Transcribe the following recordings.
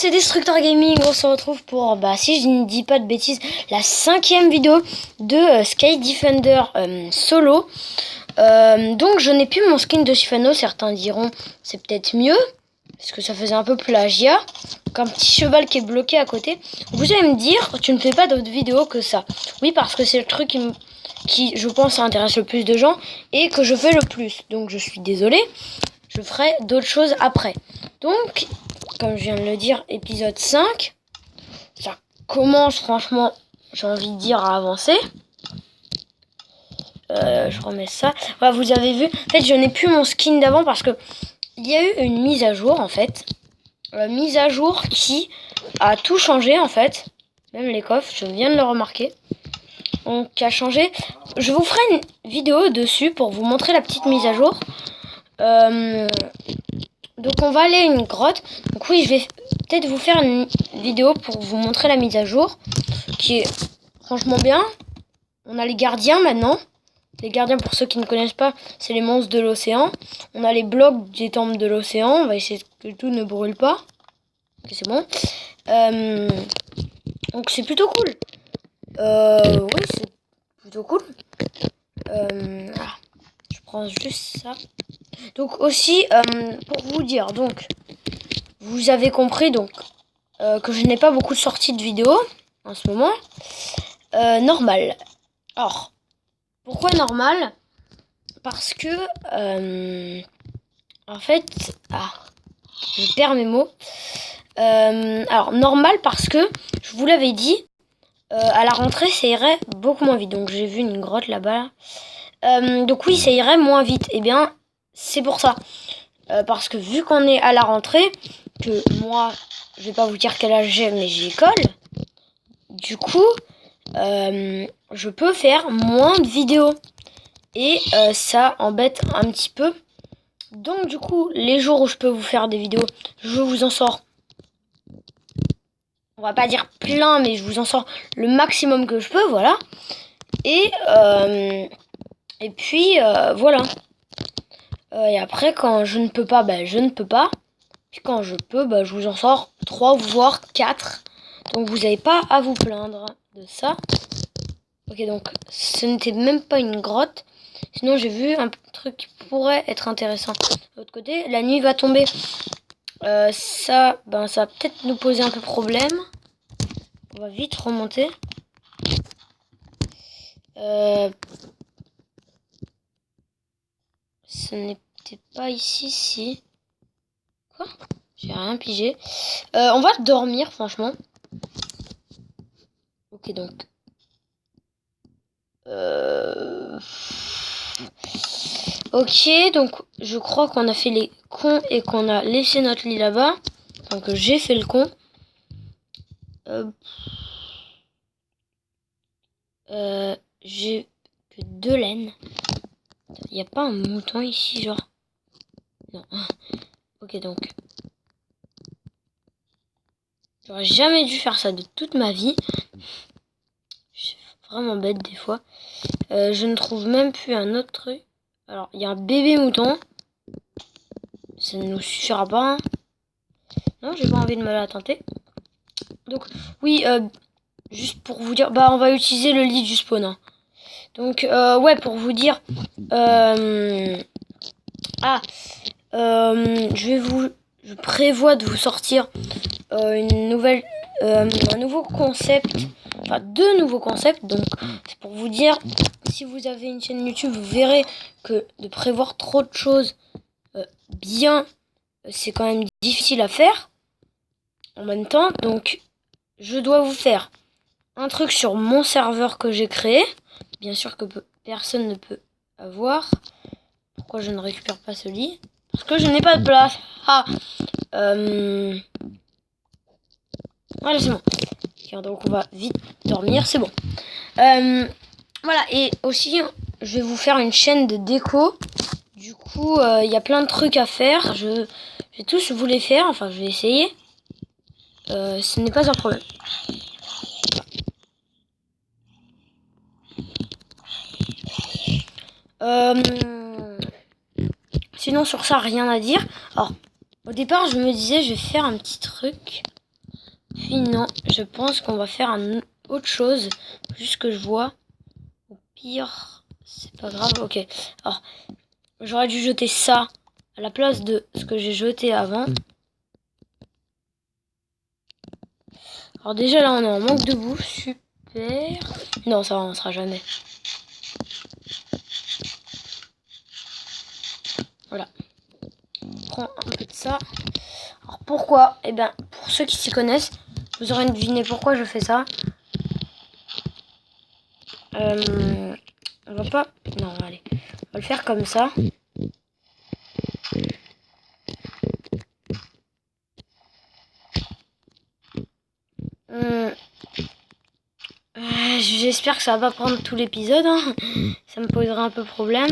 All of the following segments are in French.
c'est Destructor Gaming, on se retrouve pour, si je ne dis pas de bêtises, la 5e vidéo de Sky Defender solo. Donc je n'ai plus mon skin de Shyvano, certains diront c'est peut-être mieux, parce que ça faisait un peu plagiat, qu'un petit cheval qui est bloqué à côté. Vous allez me dire, tu ne fais pas d'autres vidéos que ça. Oui, parce que c'est le truc qui je pense intéresse le plus de gens, et que je fais le plus. Donc je suis désolée, je ferai d'autres choses après. Donc, comme je viens de le dire, épisode 5, ça commence franchement, j'ai envie de dire, à avancer. Je remets ça. Voilà, vous avez vu, en fait je n'ai plus mon skin d'avant parce que il y a eu une mise à jour en fait. Mise à jour qui a tout changé en fait. Même les coffres, je viens de le remarquer. Donc a changé. Je vous ferai une vidéo dessus pour vous montrer la petite mise à jour. Donc on va aller à une grotte. Donc oui, je vais peut-être vous faire une vidéo pour vous montrer la mise à jour. Qui est franchement bien. On a les gardiens maintenant. Les gardiens, pour ceux qui ne connaissent pas, c'est les monstres de l'océan. On a les blocs des temples de l'océan. On va essayer que tout ne brûle pas. Ok, c'est bon. Donc c'est plutôt cool. Oui, c'est plutôt cool. Je prends juste ça. Donc aussi, pour vous dire, donc, vous avez compris donc que je n'ai pas beaucoup de sorties de vidéos en ce moment. Normal. Or, pourquoi normal? Parce que, en fait, je perds mes mots. Alors, normal parce que, je vous l'avais dit, à la rentrée, ça irait beaucoup moins vite. Donc, j'ai vu une grotte là-bas. Donc oui, ça irait moins vite. Eh bien, c'est pour ça. Parce que vu qu'on est à la rentrée, que moi, je vais pas vous dire quel âge j'ai, mais j'ai école. Du coup, je peux faire moins de vidéos. Et ça embête un petit peu. Donc du coup, les jours où je peux vous faire des vidéos, je vous en sors. On va pas dire plein, mais je vous en sors le maximum que je peux, voilà. Et puis voilà. Et après, quand je ne peux pas, je ne peux pas. Puis quand je peux, je vous en sors 3 voire 4. Donc vous n'avez pas à vous plaindre de ça. Ok, donc ce n'était même pas une grotte. Sinon j'ai vu un truc qui pourrait être intéressant. De l'autre côté, la nuit va tomber. Ça va peut-être nous poser un peu problème. On va vite remonter. Ce n'était pas ici, si. Quoi? J'ai rien pigé. On va dormir, franchement. Ok, donc. Ok, donc je crois qu'on a fait les cons et qu'on a laissé notre lit là-bas. Donc j'ai fait le con. J'ai que 2 laines. Il n'y a pas un mouton ici, genre? Non. Ok, donc. J'aurais jamais dû faire ça de toute ma vie. Je suis vraiment bête des fois. Je ne trouve même plus un autre truc. Alors, il y a un bébé mouton. Ça ne nous suffira pas. Hein. Non, j'ai pas envie de me la tenter. Donc, oui, juste pour vous dire, on va utiliser le lit du spawn. Hein. Donc, ouais, pour vous dire, je prévois de vous sortir un nouveau concept, enfin 2 nouveaux concepts. Donc, c'est pour vous dire, si vous avez une chaîne YouTube, vous verrez que de prévoir trop de choses c'est quand même difficile à faire en même temps. Donc, je dois vous faire un truc sur mon serveur que j'ai créé. Bien sûr que personne ne peut avoir. Pourquoi je ne récupère pas ce lit? Parce que je n'ai pas de place. Voilà, c'est bon. Donc on va vite dormir, c'est bon. Voilà, et aussi, je vais vous faire une chaîne de déco. Du coup, il y a plein de trucs à faire. Je vais tous vous les faire. Enfin, je vais essayer. Ce n'est pas un problème. Sinon sur ça rien à dire. Alors au départ je me disais je vais faire un petit truc. Puis non, je pense qu'on va faire autre chose. Juste que je vois. Au pire, c'est pas grave. Ok. Alors, j'aurais dû jeter ça à la place de ce que j'ai jeté avant. Alors déjà là, on est en manque de bouffe. Super. Non, ça avancera jamais. Voilà. On prend un peu de ça. Alors pourquoi? Eh bien, pour ceux qui s'y connaissent, vous aurez deviné pourquoi je fais ça. On va pas... Non, allez. On va le faire comme ça. J'espère que ça va pas prendre tout l'épisode. Hein. Ça me poserait un peu problème.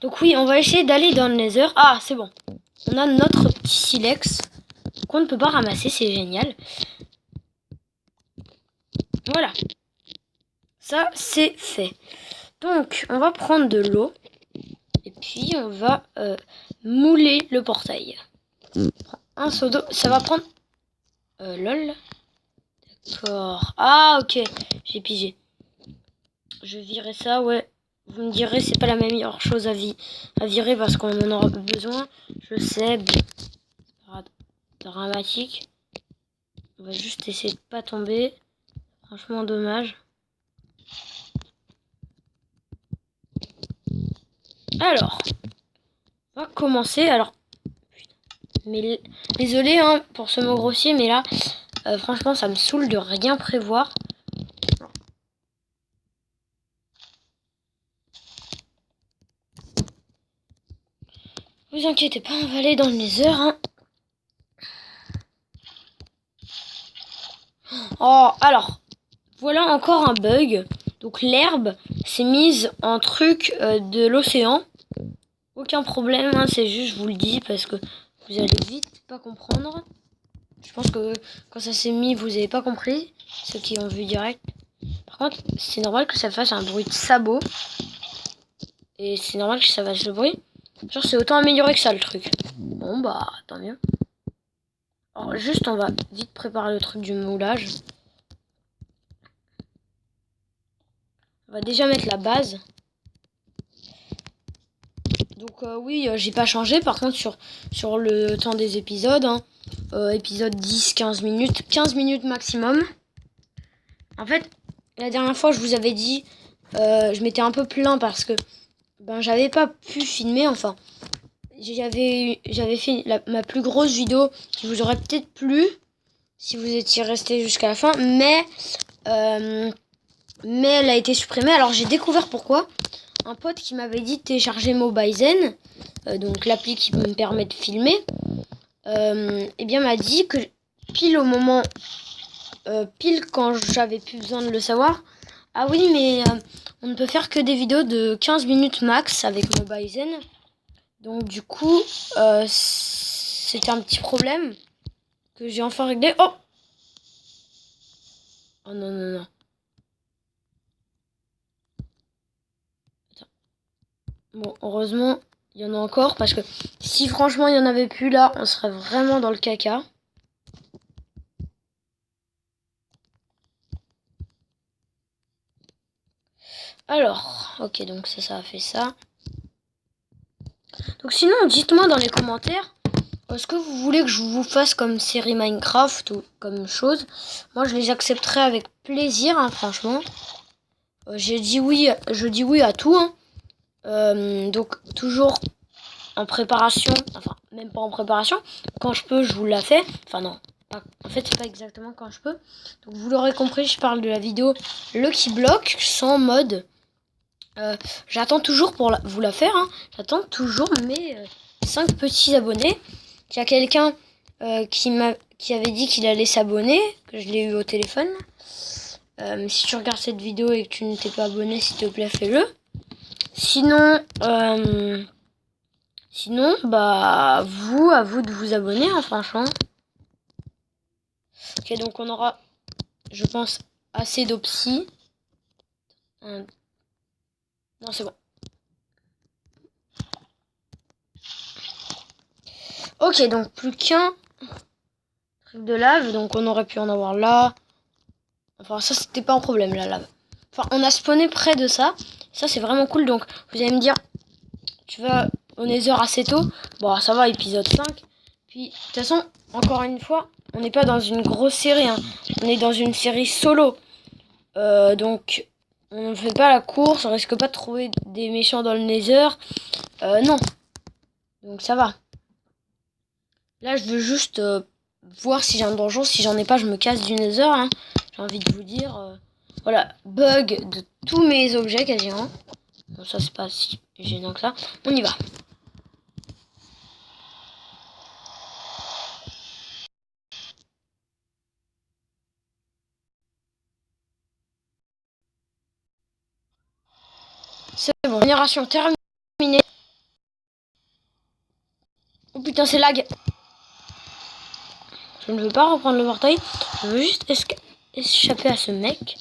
Donc oui, on va essayer d'aller dans le Nether. Ah, c'est bon. On a notre petit silex qu'on ne peut pas ramasser. C'est génial. Voilà. Ça, c'est fait. Donc, on va prendre de l'eau. Et puis, on va mouler le portail. Un seau d'eau. Ça va prendre... lol. D'accord. Ah, ok. J'ai pigé. Je virerai ça, ouais. Vous me direz, c'est pas la meilleure chose à virer parce qu'on en aura besoin. Je sais. Dramatique. On va juste essayer de pas tomber. Franchement, dommage. Alors, on va commencer. Alors, mais désolé hein, pour ce mot grossier, mais là, franchement, ça me saoule de rien prévoir. Vous inquiétez pas, on va aller dans le Nether. Hein. Oh, alors, voilà encore un bug. Donc l'herbe s'est mise en truc de l'océan. Aucun problème, hein, c'est juste, je vous le dis, parce que vous allez vite pas comprendre. Je pense que quand ça s'est mis, vous avez pas compris, ceux qui ont vu direct. Par contre, c'est normal que ça fasse un bruit de sabot. Et c'est normal que ça fasse le bruit. Genre, c'est autant amélioré que ça, le truc. Bon, bah, tant mieux. Alors, juste, on va vite préparer le truc du moulage. On va déjà mettre la base. Donc, oui, j'ai pas changé. Par contre, sur le temps des épisodes, hein, épisode 10-15 minutes. 15 minutes maximum. En fait, la dernière fois, je vous avais dit, je m'étais un peu plaint parce que ben j'avais pas pu filmer. Enfin, j'avais fait ma plus grosse vidéo qui vous aurait peut-être plu si vous étiez resté jusqu'à la fin, mais elle a été supprimée. Alors j'ai découvert pourquoi. Un pote qui m'avait dit de télécharger Mobizen, donc l'appli qui me permet de filmer, et bien m'a dit que pile au moment, pile quand j'avais plus besoin de le savoir. Ah oui, mais on ne peut faire que des vidéos de 15 minutes max avec Mobizen. Donc du coup, c'était un petit problème que j'ai enfin réglé. Oh! Oh non, non, non. Attends. Bon, heureusement, il y en a encore parce que si franchement il n'y en avait plus là, on serait vraiment dans le caca. Alors, ok, donc ça a fait ça. Donc sinon, dites-moi dans les commentaires, est-ce que vous voulez que je vous fasse comme série Minecraft ou comme chose? Moi, je les accepterai avec plaisir, hein, franchement. Je dis oui à tout. Hein. Donc toujours en préparation, enfin même pas en préparation. Quand je peux, je vous la fais. Enfin non, en fait c'est pas exactement quand je peux. Donc vous l'aurez compris, je parle de la vidéo Lucky Block sans mode. J'attends toujours pour vous la faire. Hein. J'attends toujours mes 5 petits abonnés. Il y a quelqu'un qui avait dit qu'il allait s'abonner, que je l'ai eu au téléphone. Si tu regardes cette vidéo et que tu ne t'es pas abonné, s'il te plaît, fais-le. Sinon, bah, à vous de vous abonner, hein, franchement. Ok, donc on aura, je pense, assez d'opsis. Non, c'est bon. Ok, donc plus qu'un. trucs de lave, donc on aurait pu en avoir là. Enfin, ça, c'était pas un problème, la lave. Enfin, on a spawné près de ça. Ça, c'est vraiment cool. Donc, vous allez me dire, tu vas au Nether assez tôt. Bon, ça va, épisode 5. Puis, de toute façon, encore une fois, on n'est pas dans une grosse série. Hein. On est dans une série solo. Donc, on ne fait pas la course. On risque pas de trouver des méchants dans le Nether. Non. Donc, ça va. Là, je veux juste voir si j'ai un donjon. Si j'en ai pas, je me casse du Nether. Hein. J'ai envie de vous dire... Voilà, bug de tous mes objets quasiment. Bon, ça c'est pas si gênant que ça. On y va. C'est bon, génération terminée. Oh putain, c'est lag. Je ne veux pas reprendre le portail. Je veux juste échapper à ce mec.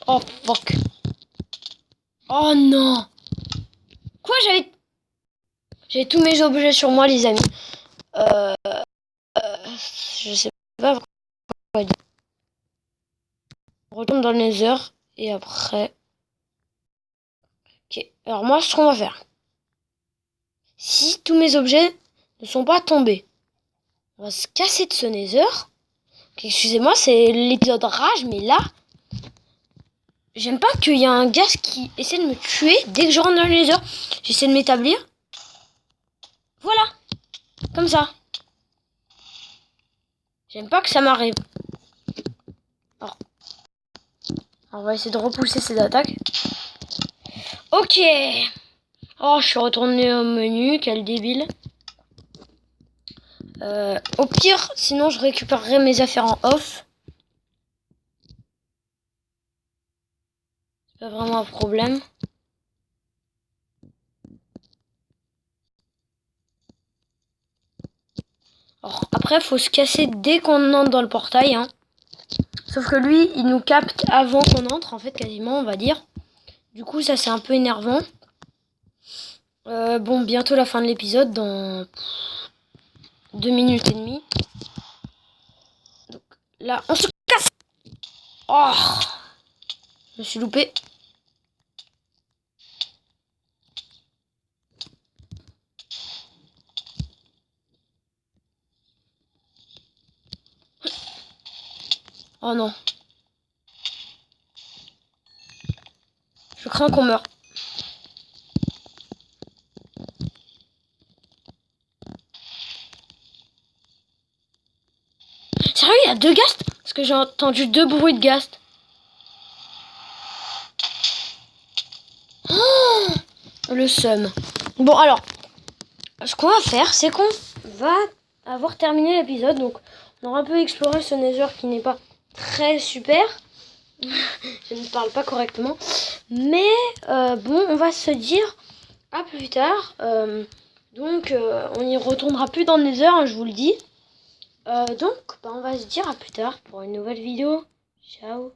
Oh fuck. Oh non. Quoi, j'avais tous mes objets sur moi, les amis. Je sais pas pourquoi. On retourne dans le Nether et après. Ok. Alors moi, ce qu'on va faire. Si tous mes objets ne sont pas tombés, on va se casser de ce Nether. Okay, excusez-moi, c'est l'épisode rage, mais là, j'aime pas qu'il y a un gars qui essaie de me tuer dès que je rentre dans le Nether. J'essaie de m'établir. Voilà, comme ça. J'aime pas que ça m'arrive. Alors, on va essayer de repousser ces attaques. Ok. Oh, je suis retourné au menu, quel débile. Au pire, sinon je récupérerai mes affaires en off. C'est pas vraiment un problème. Alors, après, faut se casser dès qu'on entre dans le portail. Hein. Sauf que lui, il nous capte avant qu'on entre, en fait, quasiment, on va dire. Du coup, ça, c'est un peu énervant. Bon, bientôt la fin de l'épisode, dans 2 minutes et demie. Donc, là, on se casse. Oh, je me suis loupé. Oh non. Je crains qu'on meure. Sérieux, il y a 2 ghasts? Parce que j'ai entendu 2 bruits de ghasts. Oh, le seum. Bon, alors, ce qu'on va faire, c'est qu'on va avoir terminé l'épisode. Donc, on aura un peu exploré ce Nether qui n'est pas très super. Je ne parle pas correctement. Mais, bon, on va se dire à plus tard. Donc, on n'y retournera plus dans le Nether, hein, je vous le dis. Donc, bah, on va se dire à plus tard pour une nouvelle vidéo. Ciao.